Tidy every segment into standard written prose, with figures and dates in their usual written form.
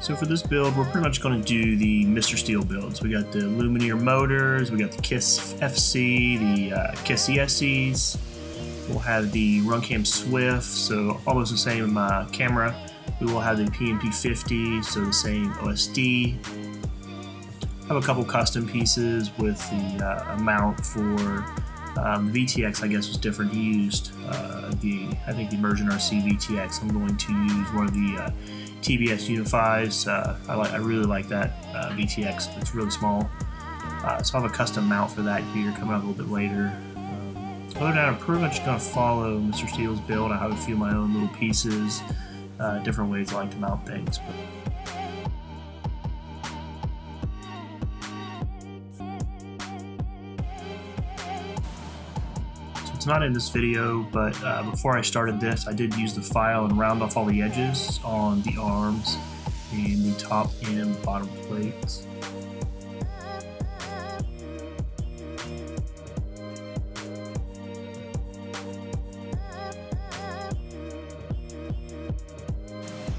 So for this build, we're pretty much going to do the Mr. Steel builds. We got the Lumineer motors, we got the KISS FC, the KISS ESCs. We'll have the Runcam Swift, so almost the same camera. We will have the PMP50, so the same OSD. Have a couple custom pieces with the mount for VTX. I guess was different. He used I think the ImpulseRC VTX. I'm going to use one of the TBS Unifies. I really like that VTX. It's really small. So I have a custom mount for that here coming up a little bit later. Other than that, I'm pretty much going to follow Mr. Steele's build. I have a few of my own little pieces, different ways I like to mount things. It's not in this video, but before I started this, I did use the file and round off all the edges on the arms and the top and bottom plates.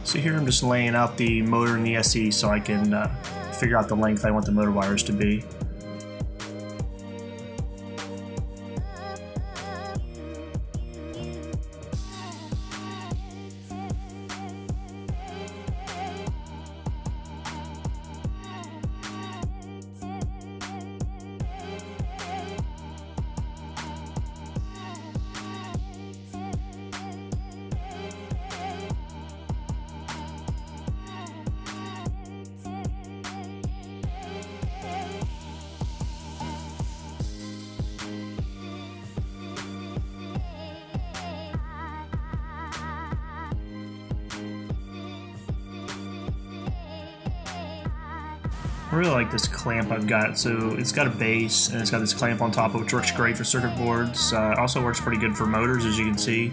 So here I'm just laying out the motor and the SE so I can figure out the length I want the motor wires to be. I really like this clamp I've got. So it's got a base and it's got this clamp on top of it, which works great for circuit boards. Also works pretty good for motors, as you can see.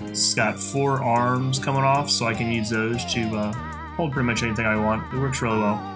It's got 4 arms coming off, so I can use those to hold pretty much anything I want. It works really well.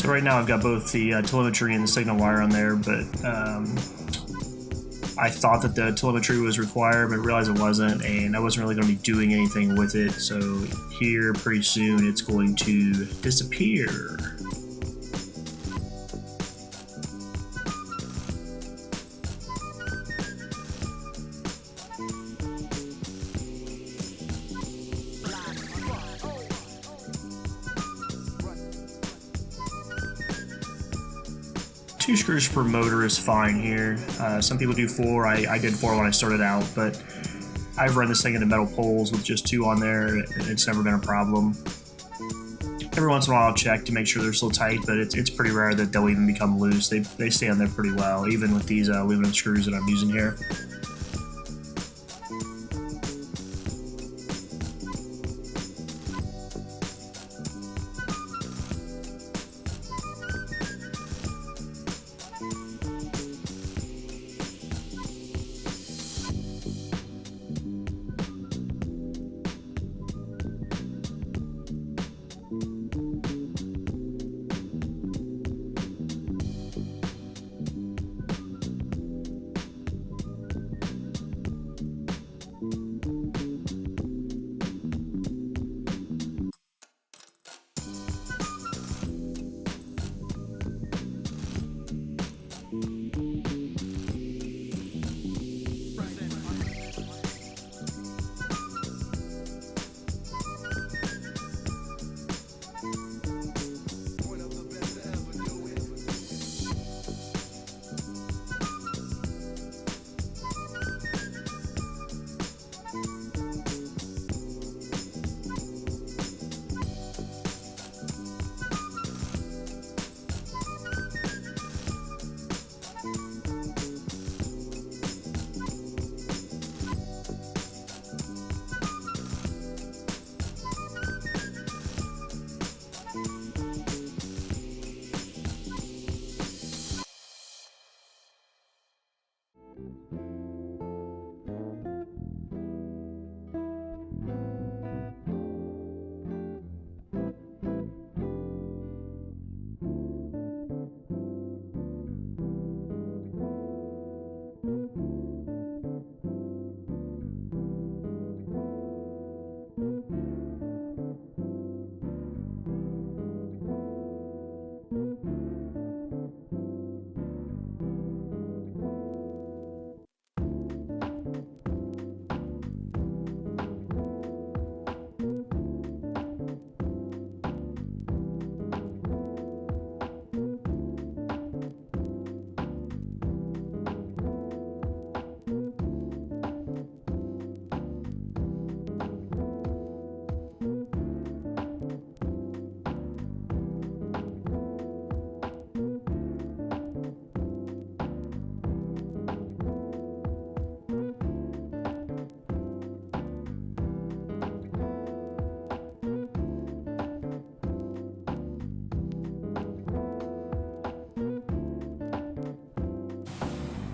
So right now I've got both the telemetry and the signal wire on there, but I thought that the telemetry was required, but realized it wasn't, and I wasn't really going to be doing anything with it. So here, pretty soon, it's going to disappear. Two screws per motor is fine here. Some people do 4. I did 4 when I started out, but I've run this thing into metal poles with just 2 on there, and it's never been a problem. Every once in a while I'll check to make sure they're still tight, but it's pretty rare that they'll even become loose. They stay on there pretty well, even with these aluminum screws that I'm using here.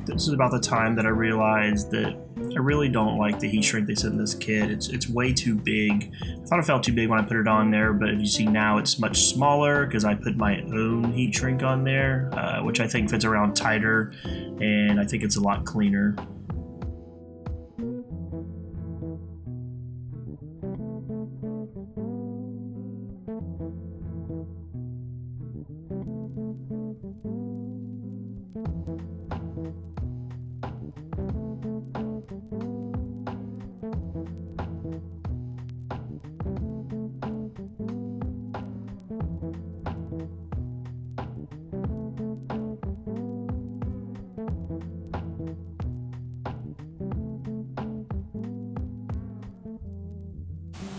This is about the time that I realized that I really don't like the heat shrink they sent in this kit. It's way too big. I thought it felt too big when I put it on there, but as you see now it's much smaller because I put my own heat shrink on there, which I think fits around tighter, and I think it's a lot cleaner.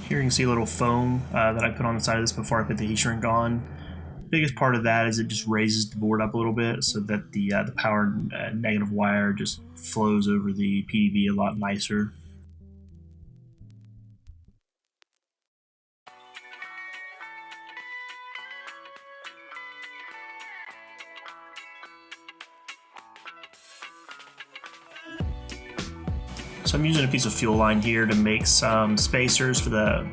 Here you can see a little foam that I put on the side of this before I put the heat shrink on. The biggest part of that is it just raises the board up a little bit so that the power negative wire just flows over the PDB a lot nicer. So I'm using a piece of fuel line here to make some spacers for the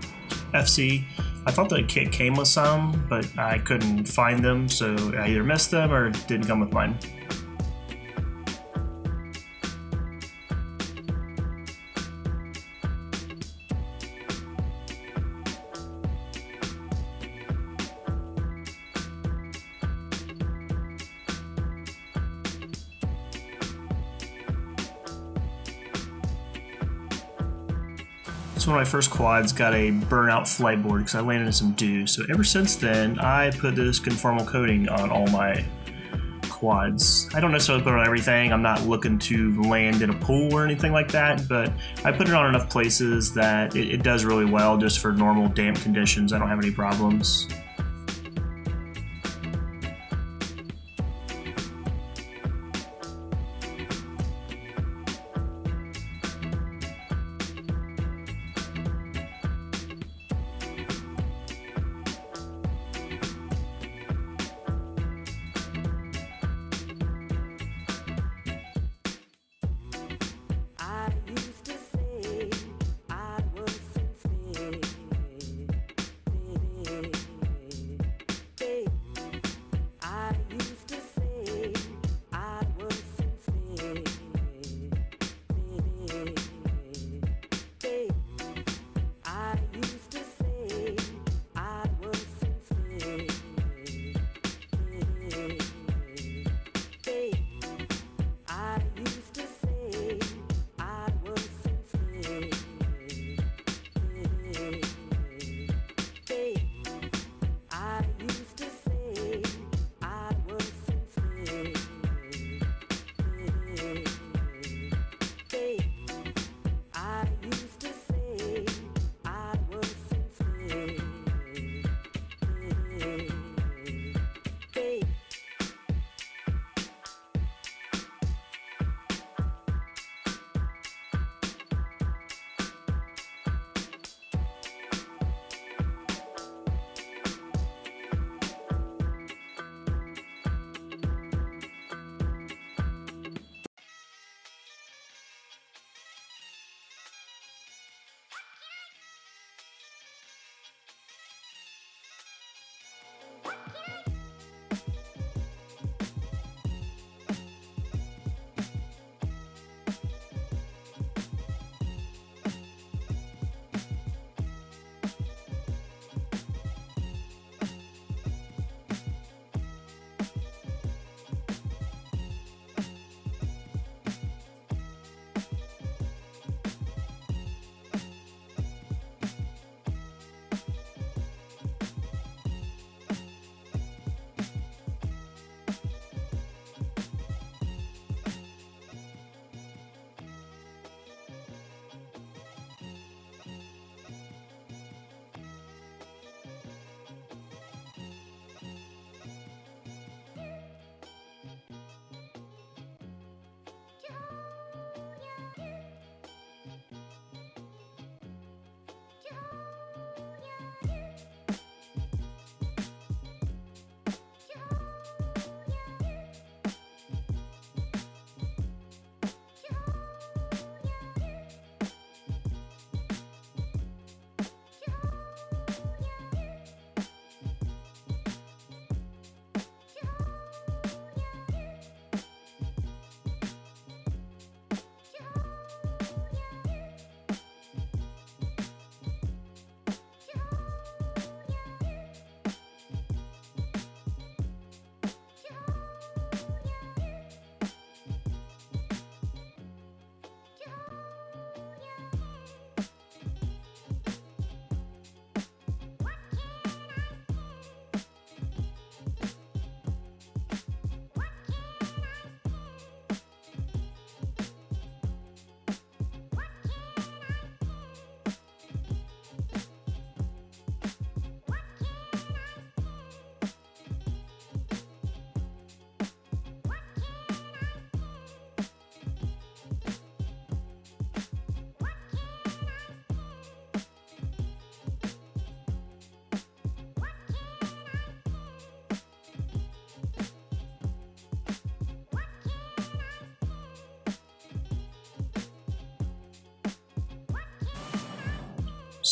FC. I thought the kit came with some, but I couldn't find them, so I either missed them or it didn't come with mine. So one of my first quads got a burnout flight board because I landed in some dew. So ever since then, I put this conformal coating on all my quads. I don't necessarily put it on everything. I'm not looking to land in a pool or anything like that, but I put it on enough places that it does really well just for normal damp conditions. I don't have any problems.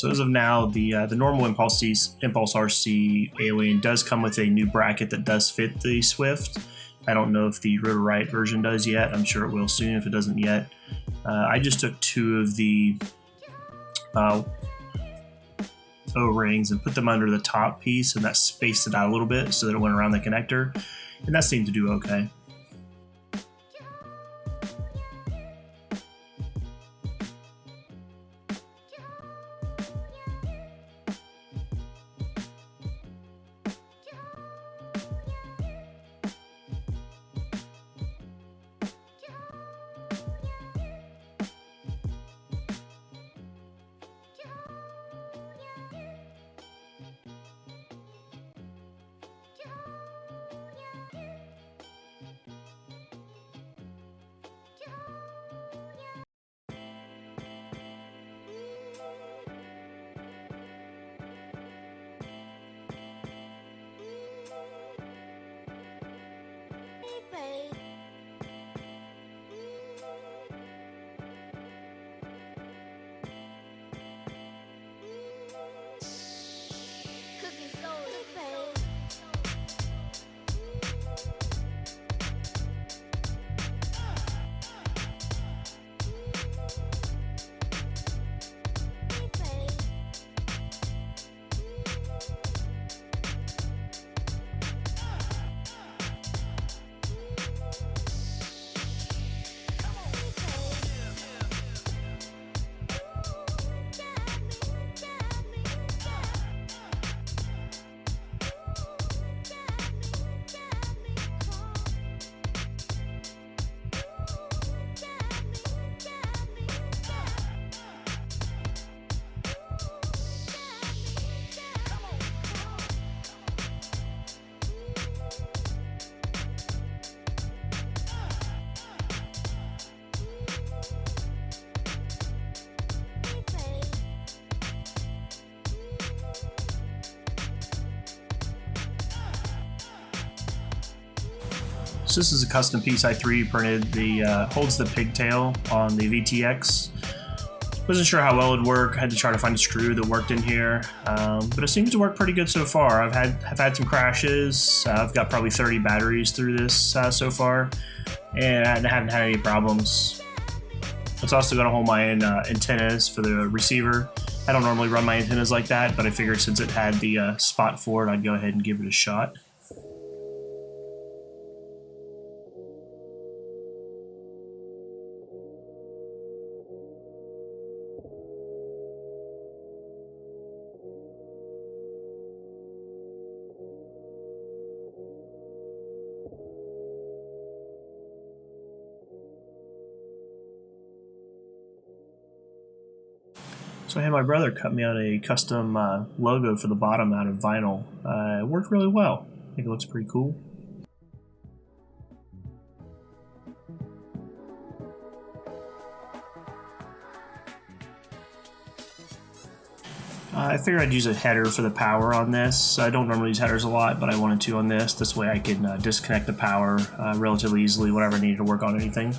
So as of now, the normal ImpulseRC Alien does come with a new bracket that does fit the Swift. I don't know if the Rotor Riot version does yet. I'm sure it will soon if it doesn't yet. I just took 2 of the O-rings and put them under the top piece, and that spaced it out a little bit so that it went around the connector, and that seemed to do okay. So this is a custom piece I 3D printed. The holds the pigtail on the VTX. Wasn't sure how well it would work. I had to try to find a screw that worked in here, but it seems to work pretty good so far. I've had some crashes. I've got probably 30 batteries through this so far, and I haven't had any problems. It's also going to hold my antennas for the receiver. I don't normally run my antennas like that, but I figured since it had the spot for it, I'd go ahead and give it a shot. So I had my brother cut me out a custom logo for the bottom out of vinyl. It worked really well. I think it looks pretty cool. I figured I'd use a header for the power on this. I don't normally use headers a lot, but I wanted to on this. This way I can disconnect the power relatively easily whenever I needed to work on anything.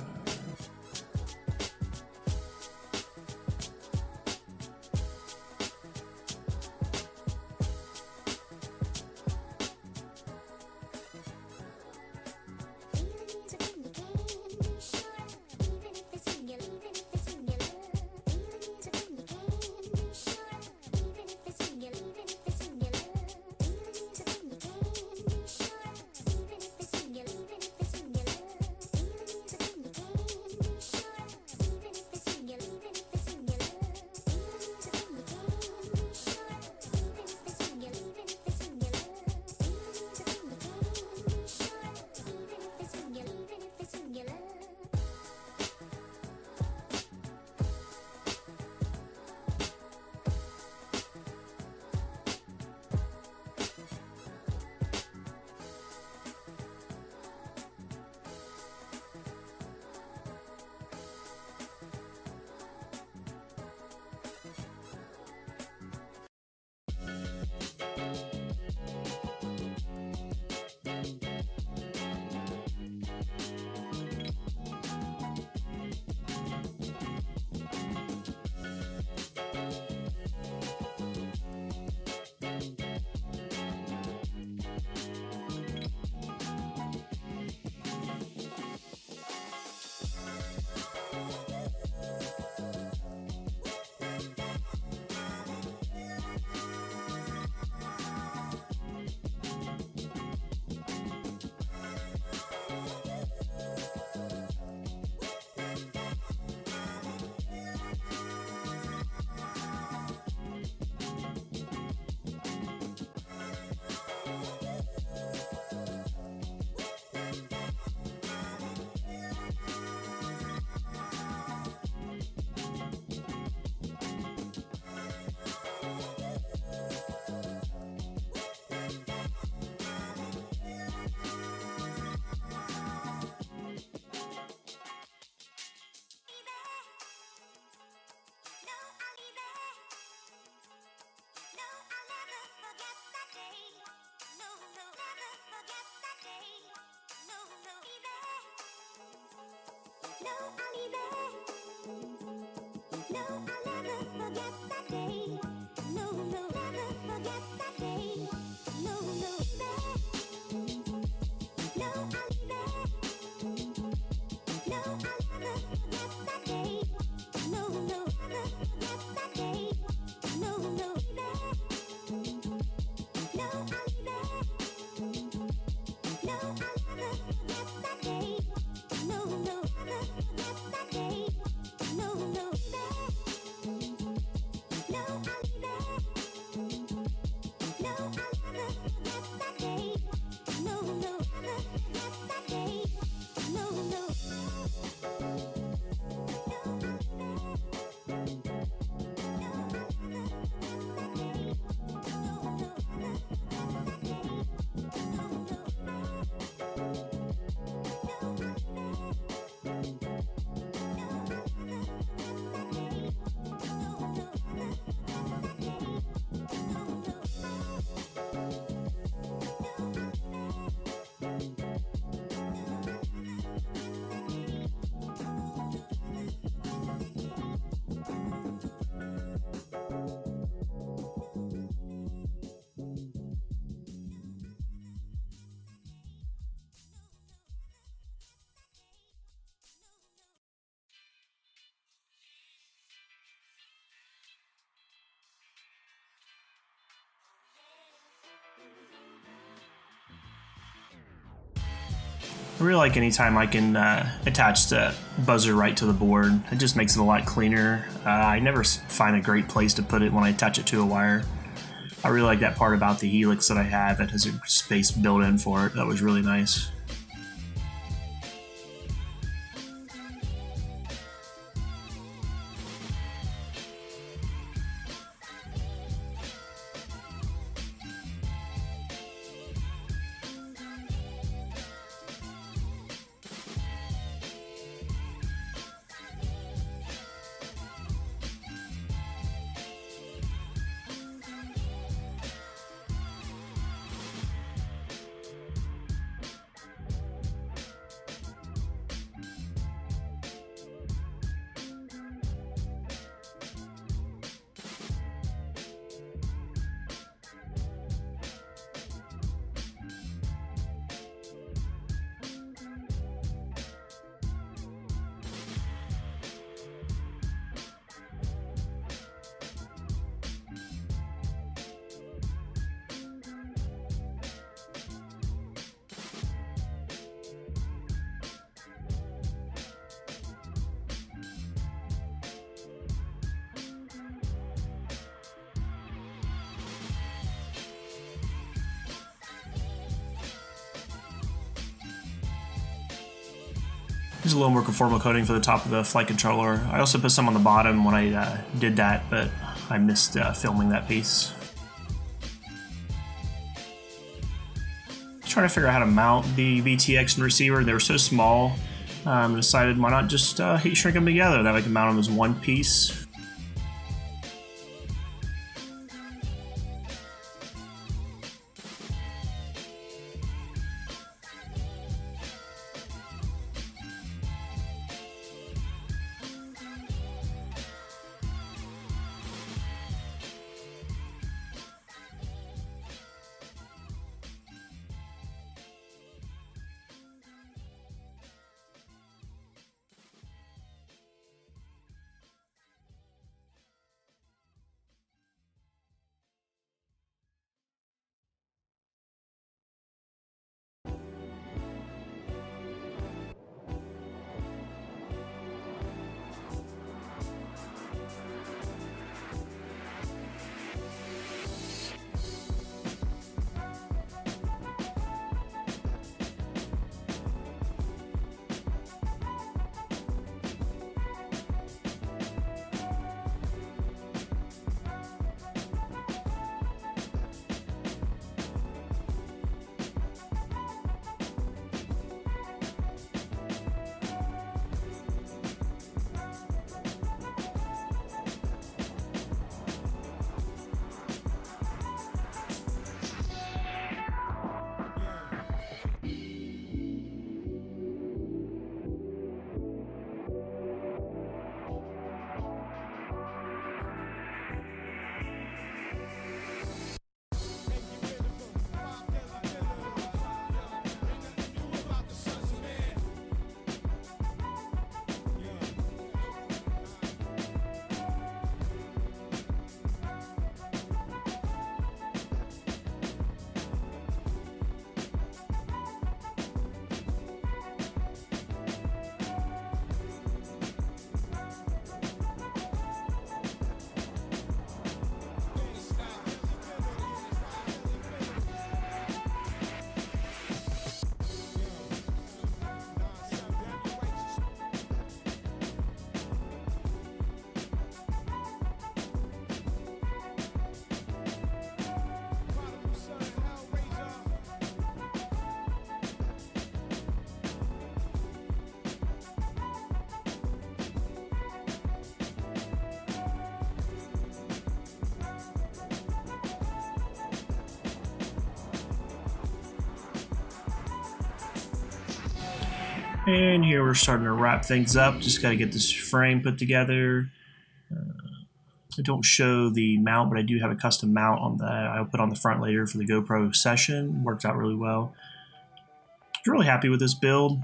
I really like anytime I can attach the buzzer right to the board. It just makes it a lot cleaner. I never find a great place to put it when I attach it to a wire. I really like that part about the Helix that I have. It has a space built in for it. That was really nice. There's a little more conformal coating for the top of the flight controller. I also put some on the bottom when I did that, but I missed filming that piece. Trying to figure out how to mount the VTX and receiver. They were so small, I decided why not just heat shrink them together. That way I can mount them as one piece. And here we're starting to wrap things up. Just got to get this frame put together. I don't show the mount, but I do have a custom mount on that I'll put on the front later for the GoPro session. Worked out really well. I was really happy with this build.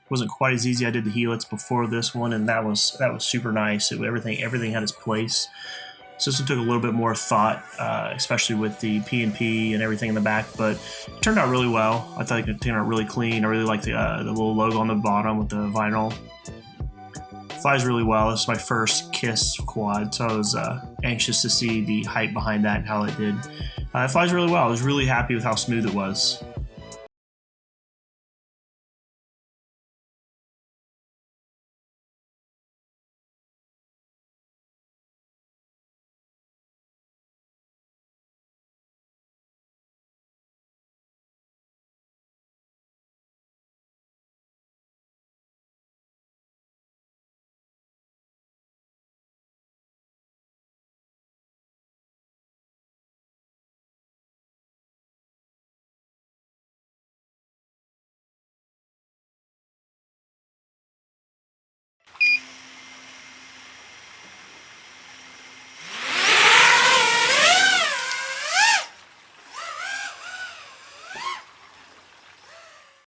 Wasn't quite as easy. I did the helix before this one, and that was super nice. Everything had its place. So this one took a little bit more thought, especially with the P&P and everything in the back, but it turned out really well. I thought it turned out really clean. I really like the little logo on the bottom with the vinyl. Flies really well. This is my first KISS quad, so I was anxious to see the hype behind that and how it did. It flies really well. I was really happy with how smooth it was.